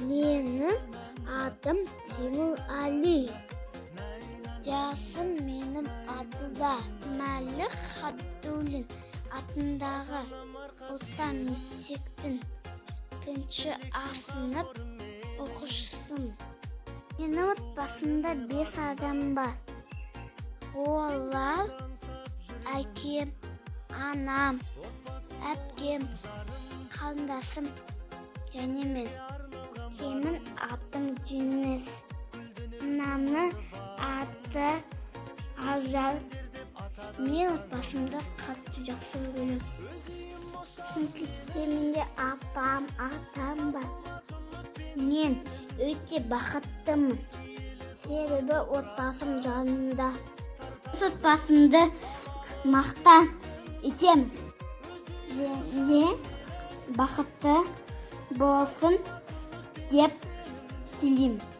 Менің атым Темірәлі. Жасым менің атыда. Мәлік Ғабдуллин атындағы орта мектептің 1-ші А сынып оқушысымын. Менің отбасымда 5 адам бар. Олар әкем, анам, әпкем, қарындасым және мен. Менің атым Денис. Анамның аты Ажар. Мен отбасымда қатты жақсы көремін. Çünkü менде апам, атам бар. Мен өте бақыттымын. Себебі отбасым жанымда. Отбасымды мақтан етемін. Және бақытты болсын деп тілеймін.